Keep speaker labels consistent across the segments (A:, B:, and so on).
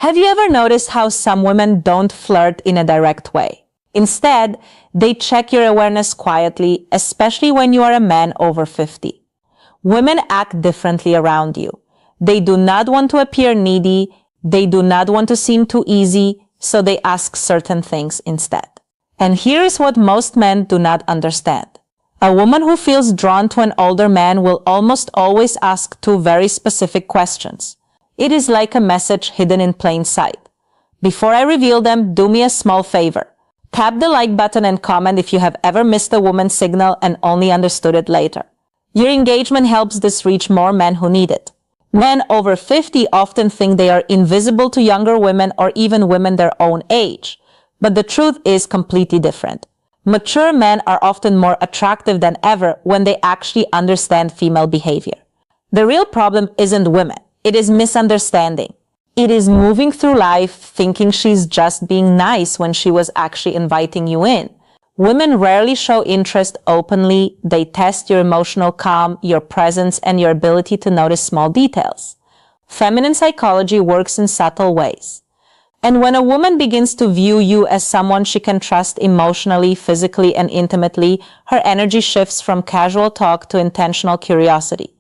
A: Have you ever noticed how some women don't flirt in a direct way? Instead, they check your awareness quietly, especially when you are a man over 50. Women act differently around you. They do not want to appear needy. They do not want to seem too easy, so they ask certain things instead. And here is what most men do not understand. A woman who feels drawn to an older man will almost always ask two very specific questions. It is like a message hidden in plain sight. Before I reveal them, do me a small favor. Tap the like button and comment if you have ever missed a woman's signal and only understood it later. Your engagement helps this reach more men who need it. Men over 50 often think they are invisible to younger women or even women their own age. But the truth is completely different. Mature men are often more attractive than ever when they actually understand female behavior. The real problem isn't women. It is misunderstanding. It is moving through life thinking she's just being nice when she was actually inviting you in. Women rarely show interest openly. They test your emotional calm, your presence, and your ability to notice small details. Feminine psychology works in subtle ways. And when a woman begins to view you as someone she can trust emotionally, physically, and intimately, her energy shifts from casual talk to intentional curiosity.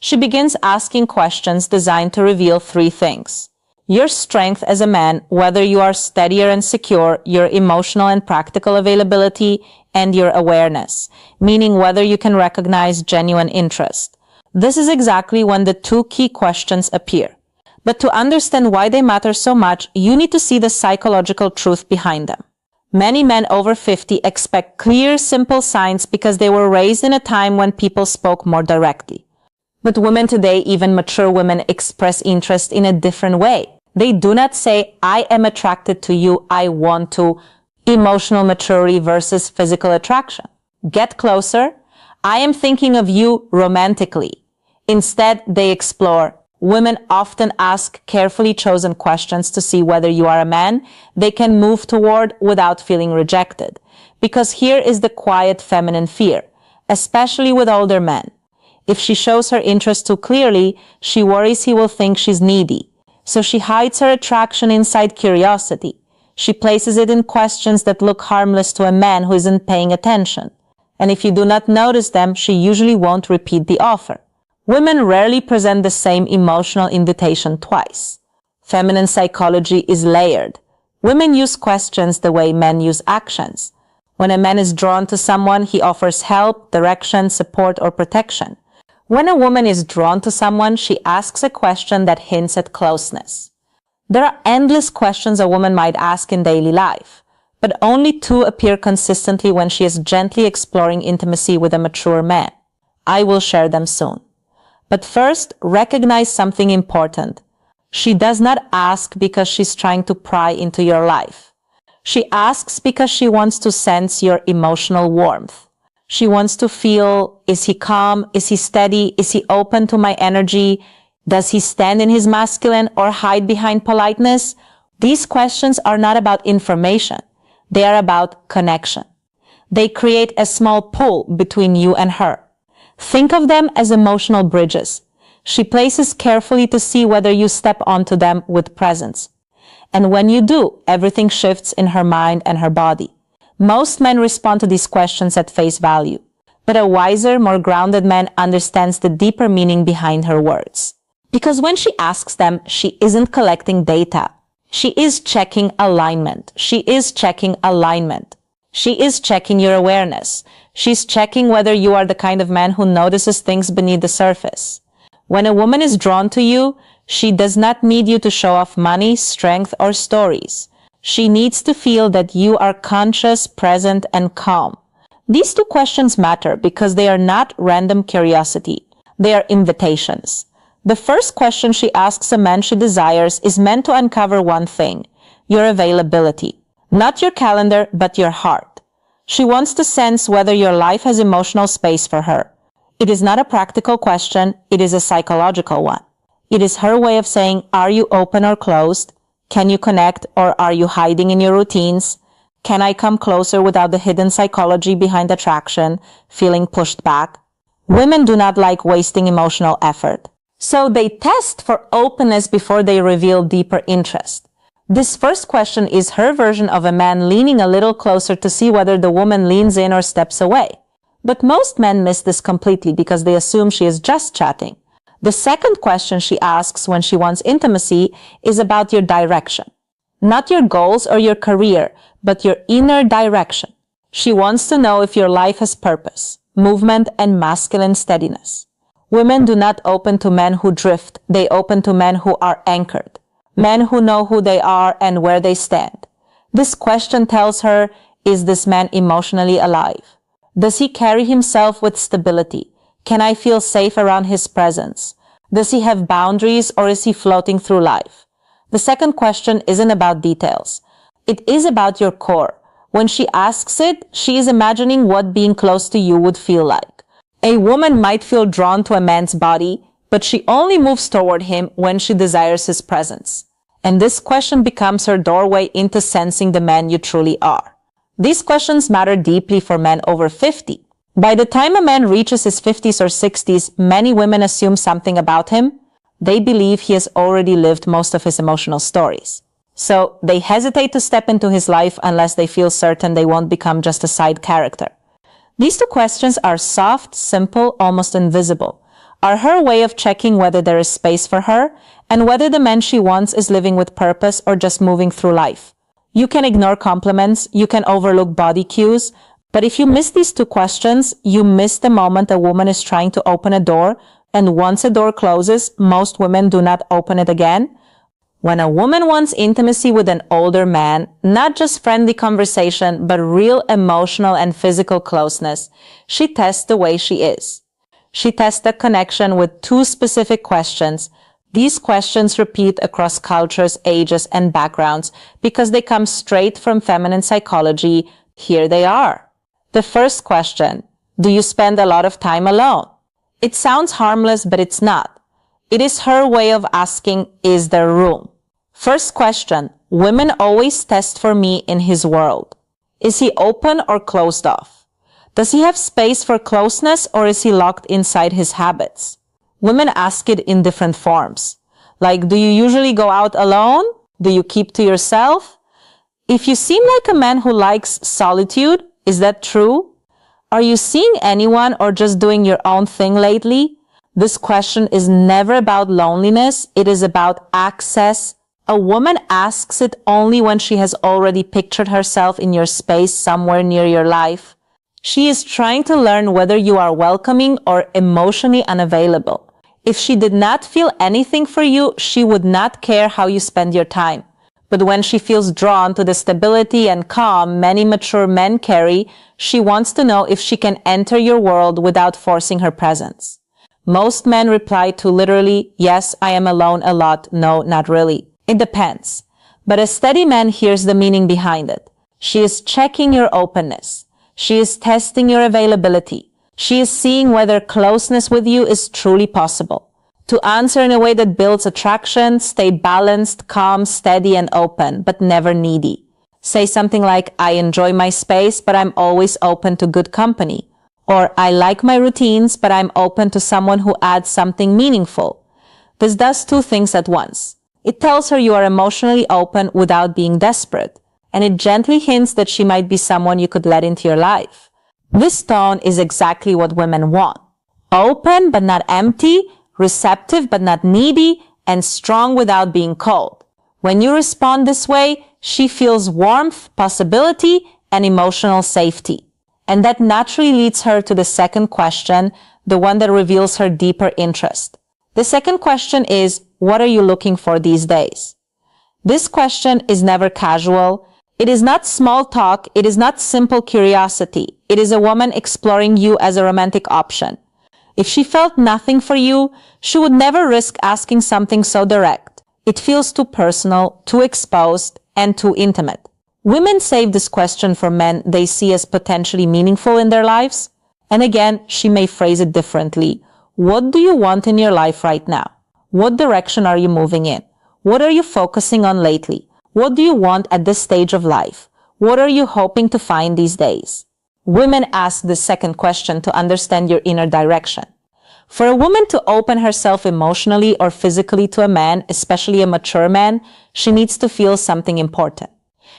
A: She begins asking questions designed to reveal three things: your strength as a man, whether you are steadier and secure, your emotional and practical availability, and your awareness, meaning whether you can recognize genuine interest. This is exactly when the two key questions appear. But to understand why they matter so much, you need to see the psychological truth behind them. Many men over 50 expect clear, simple signs because they were raised in a time when people spoke more directly. But women today, even mature women, express interest in a different way. They do not say, I am attracted to you, I want to. Emotional maturity versus physical attraction. Get closer. I am thinking of you romantically. Instead, they explore. Women often ask carefully chosen questions to see whether you are a man they can move toward without feeling rejected. Because here is the quiet feminine fear, especially with older men. If she shows her interest too clearly, she worries he will think she's needy. So she hides her attraction inside curiosity. She places it in questions that look harmless to a man who isn't paying attention. And if you do not notice them, she usually won't repeat the offer. Women rarely present the same emotional invitation twice. Feminine psychology is layered. Women use questions the way men use actions. When a man is drawn to someone, he offers help, direction, support, or protection. When a woman is drawn to someone, she asks a question that hints at closeness. There are endless questions a woman might ask in daily life, but only two appear consistently when she is gently exploring intimacy with a mature man. I will share them soon. But first, recognize something important. She does not ask because she's trying to pry into your life. She asks because she wants to sense your emotional warmth. She wants to feel, is he calm? Is he steady? Is he open to my energy? Does he stand in his masculine or hide behind politeness? These questions are not about information. They are about connection. They create a small pull between you and her. Think of them as emotional bridges. She places carefully to see whether you step onto them with presence. And when you do, everything shifts in her mind and her body. Most men respond to these questions at face value, but a wiser, more grounded man understands the deeper meaning behind her words. Because when she asks them, she isn't collecting data. She is checking alignment. She is checking alignment. She is checking your awareness. She's checking whether you are the kind of man who notices things beneath the surface. When a woman is drawn to you, she does not need you to show off money, strength, or stories. She needs to feel that you are conscious, present, and calm. These two questions matter because they are not random curiosity. They are invitations. The first question she asks a man she desires is meant to uncover one thing: your availability. Not your calendar, but your heart. She wants to sense whether your life has emotional space for her. It is not a practical question, it is a psychological one. It is her way of saying, are you open or closed? Can you connect, or are you hiding in your routines? Can I come closer without the hidden psychology behind attraction, feeling pushed back? Women do not like wasting emotional effort. So they test for openness before they reveal deeper interest. This first question is her version of a man leaning a little closer to see whether the woman leans in or steps away. But most men miss this completely because they assume she is just chatting. The second question she asks when she wants intimacy is about your direction. Not your goals or your career, but your inner direction. She wants to know if your life has purpose, movement, and masculine steadiness. Women do not open to men who drift. They open to men who are anchored. Men who know who they are and where they stand. This question tells her, is this man emotionally alive? Does he carry himself with stability? Can I feel safe around his presence? Does he have boundaries or is he floating through life? The second question isn't about details. It is about your core. When she asks it, she is imagining what being close to you would feel like. A woman might feel drawn to a man's body, but she only moves toward him when she desires his presence. And this question becomes her doorway into sensing the man you truly are. These questions matter deeply for men over 50. By the time a man reaches his 50s or 60s, many women assume something about him. They believe he has already lived most of his emotional stories. So they hesitate to step into his life unless they feel certain they won't become just a side character. These two questions are soft, simple, almost invisible, are her way of checking whether there is space for her and whether the man she wants is living with purpose or just moving through life. You can ignore compliments, you can overlook body cues, but if you miss these two questions, you miss the moment a woman is trying to open a door, and once a door closes, most women do not open it again. When a woman wants intimacy with an older man, not just friendly conversation, but real emotional and physical closeness, she tests the way she is. She tests the connection with two specific questions. These questions repeat across cultures, ages, and backgrounds because they come straight from feminine psychology. Here they are. The first question, do you spend a lot of time alone? It sounds harmless, but it's not. It is her way of asking, is there room? First question, women always test for me in his world. Is he open or closed off? Does he have space for closeness or is he locked inside his habits? Women ask it in different forms. Like, do you usually go out alone? Do you keep to yourself? If you seem like a man who likes solitude, is that true? Are you seeing anyone or just doing your own thing lately? This question is never about loneliness. It is about access. A woman asks it only when she has already pictured herself in your space somewhere near your life. She is trying to learn whether you are welcoming or emotionally unavailable. If she did not feel anything for you, she would not care how you spend your time. But when she feels drawn to the stability and calm many mature men carry, she wants to know if she can enter your world without forcing her presence. Most men reply to literally, yes, I am alone a lot, no, not really. It depends. But a steady man hears the meaning behind it. She is checking your openness. She is testing your availability. She is seeing whether closeness with you is truly possible. To answer in a way that builds attraction, stay balanced, calm, steady, and open, but never needy. Say something like, I enjoy my space, but I'm always open to good company. Or, I like my routines, but I'm open to someone who adds something meaningful. This does two things at once. It tells her you are emotionally open without being desperate, and it gently hints that she might be someone you could let into your life. This tone is exactly what women want. Open but not empty, receptive but not needy, and strong without being cold. When you respond this way, she feels warmth, possibility, and emotional safety. And that naturally leads her to the second question, the one that reveals her deeper interest. The second question is, what are you looking for these days? This question is never casual. It is not small talk. It is not simple curiosity. It is a woman exploring you as a romantic option. If she felt nothing for you, she would never risk asking something so direct. It feels too personal, too exposed, and too intimate. Women save this question for men they see as potentially meaningful in their lives. And again, she may phrase it differently. What do you want in your life right now? What direction are you moving in? What are you focusing on lately? What do you want at this stage of life? What are you hoping to find these days? Women ask this second question to understand your inner direction. For a woman to open herself emotionally or physically to a man, especially a mature man, she needs to feel something important.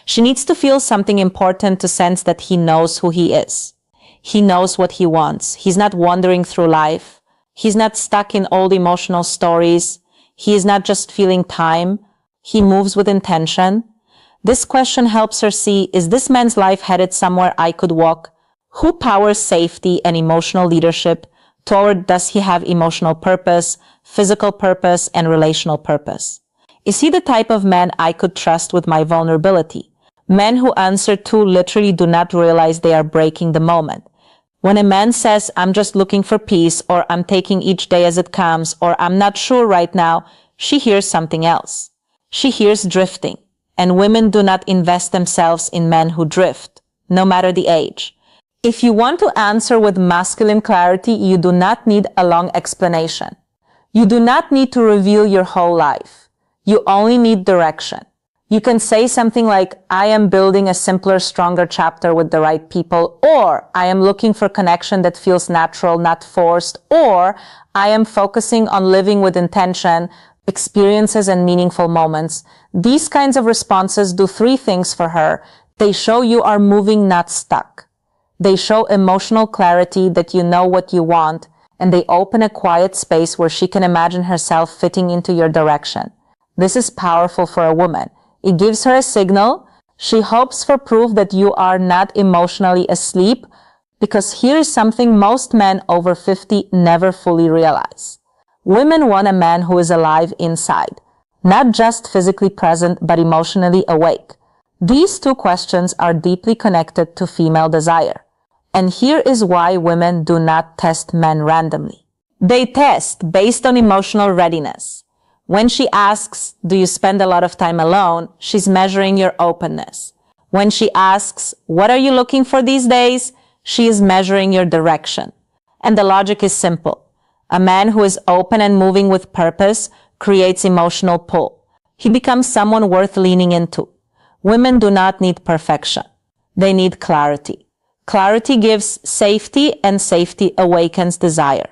A: She needs to feel something important to sense that he knows who he is. He knows what he wants. He's not wandering through life. He's not stuck in old emotional stories. He is not just feeling time. He moves with intention. This question helps her see, is this man's life headed somewhere I could walk? Who powers safety and emotional leadership? Or does he have emotional purpose, physical purpose, and relational purpose? Is he the type of man I could trust with my vulnerability? Men who answer to literally do not realize they are breaking the moment. When a man says, I'm just looking for peace, or I'm taking each day as it comes, or I'm not sure right now, she hears something else. She hears drifting. And women do not invest themselves in men who drift, no matter the age. If you want to answer with masculine clarity, you do not need a long explanation. You do not need to reveal your whole life. You only need direction. You can say something like, I am building a simpler, stronger chapter with the right people, or I am looking for connection that feels natural, not forced, or I am focusing on living with intention, experiences and meaningful moments. These kinds of responses do three things for her. They show you are moving, not stuck. They show emotional clarity that you know what you want, and they open a quiet space where she can imagine herself fitting into your direction. This is powerful for a woman. It gives her a signal. She hopes for proof that you are not emotionally asleep, because here is something most men over 50 never fully realize. Women want a man who is alive inside, not just physically present, but emotionally awake. These two questions are deeply connected to female desire. And here is why women do not test men randomly. They test based on emotional readiness. When she asks, do you spend a lot of time alone? She's measuring your openness. When she asks, what are you looking for these days? She is measuring your direction. And the logic is simple. A man who is open and moving with purpose creates emotional pull. He becomes someone worth leaning into. Women do not need perfection. They need clarity. Clarity gives safety, and safety awakens desire.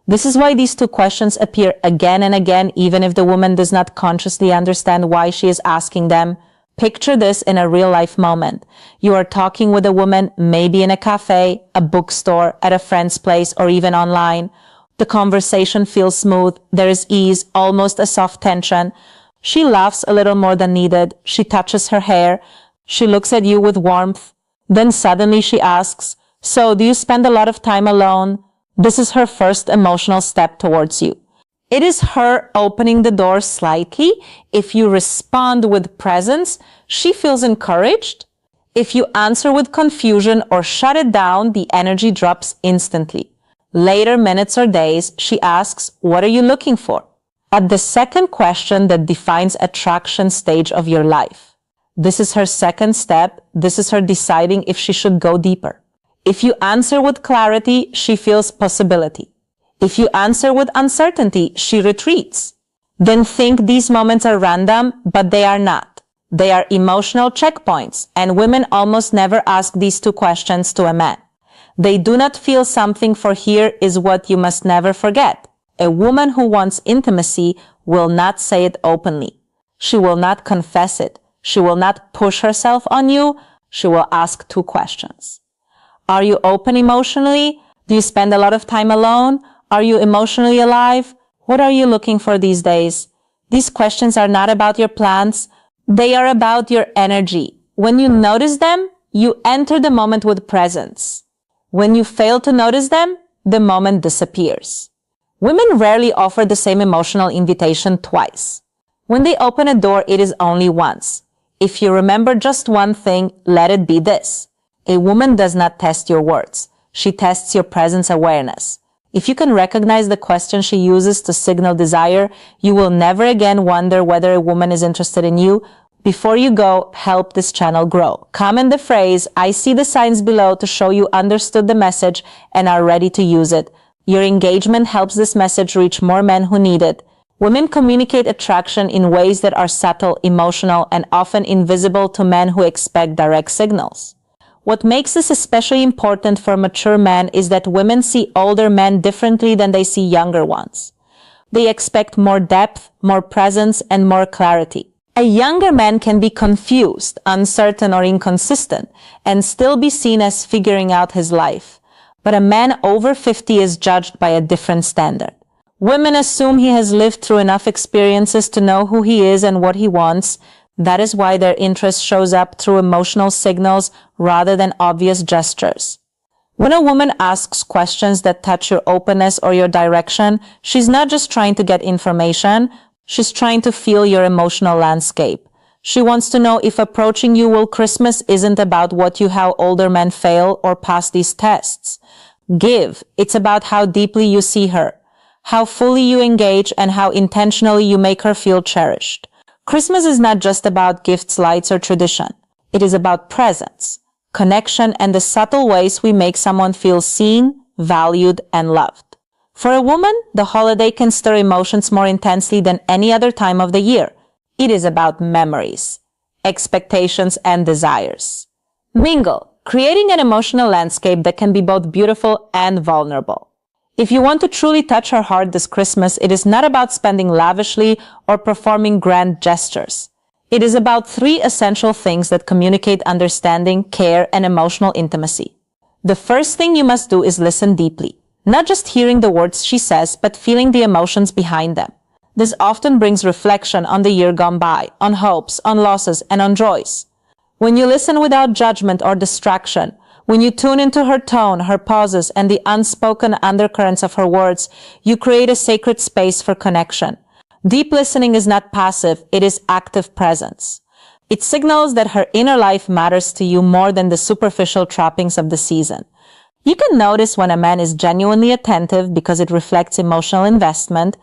A: This is why these two questions appear again and again, even if the woman does not consciously understand why she is asking them. Picture this in a real-life moment. You are talking with a woman, maybe in a cafe, a bookstore, at a friend's place, or even online. The conversation feels smooth. There is ease, almost a soft tension. She laughs a little more than needed. She touches her hair. She looks at you with warmth. Then suddenly she asks, so do you spend a lot of time alone? This is her first emotional step towards you. It is her opening the door slightly. If you respond with presence, she feels encouraged. If you answer with confusion or shut it down, the energy drops instantly. Later, minutes or days, she asks, what are you looking for? At the second question that defines attraction stage of your life. This is her second step. This is her deciding if she should go deeper. If you answer with clarity, she feels possibility. If you answer with uncertainty, she retreats. Then think these moments are random, but they are not. They are emotional checkpoints, and women almost never ask these two questions to a man. They do not feel something, for here is what you must never forget. A woman who wants intimacy will not say it openly. She will not confess it. She will not push herself on you. She will ask two questions. Are you open emotionally? Do you spend a lot of time alone? Are you emotionally alive? What are you looking for these days? These questions are not about your plans. They are about your energy. When you notice them, you enter the moment with presence. When you fail to notice them, the moment disappears. Women rarely offer the same emotional invitation twice. When they open a door, it is only once. If you remember just one thing, let it be this. A woman does not test your words. She tests your presence awareness. If you can recognize the question she uses to signal desire, you will never again wonder whether a woman is interested in you. Before you go, help this channel grow. Comment the phrase, I see the signs below, to show you understood the message and are ready to use it. Your engagement helps this message reach more men who need it. Women communicate attraction in ways that are subtle, emotional, and often invisible to men who expect direct signals. What makes this especially important for mature men is that women see older men differently than they see younger ones. They expect more depth, more presence, and more clarity. A younger man can be confused, uncertain, or inconsistent, and still be seen as figuring out his life. But a man over 50 is judged by a different standard. Women assume he has lived through enough experiences to know who he is and what he wants. That is why their interest shows up through emotional signals rather than obvious gestures. When a woman asks questions that touch your openness or your direction, she's not just trying to get information, she's trying to feel your emotional landscape. She wants to know if approaching you while Christmas isn't about what you how older men fail or pass these tests. Give. It's about how deeply you see her, how fully you engage, and how intentionally you make her feel cherished. Christmas is not just about gifts, lights, or tradition. It is about presence, connection, and the subtle ways we make someone feel seen, valued, and loved. For a woman, the holiday can stir emotions more intensely than any other time of the year. It is about memories, expectations, and desires. Mingle, creating an emotional landscape that can be both beautiful and vulnerable. If you want to truly touch her heart this Christmas, it is not about spending lavishly or performing grand gestures. It is about 3 essential things that communicate understanding, care, and emotional intimacy. The first thing you must do is listen deeply, not just hearing the words she says, but feeling the emotions behind them. This often brings reflection on the year gone by, on hopes, on losses, and on joys. When you listen without judgment or distraction, when you tune into her tone, her pauses, and the unspoken undercurrents of her words, you create a sacred space for connection. Deep listening is not passive, it is active presence. It signals that her inner life matters to you more than the superficial trappings of the season. You can notice when a man is genuinely attentive because it reflects emotional investment,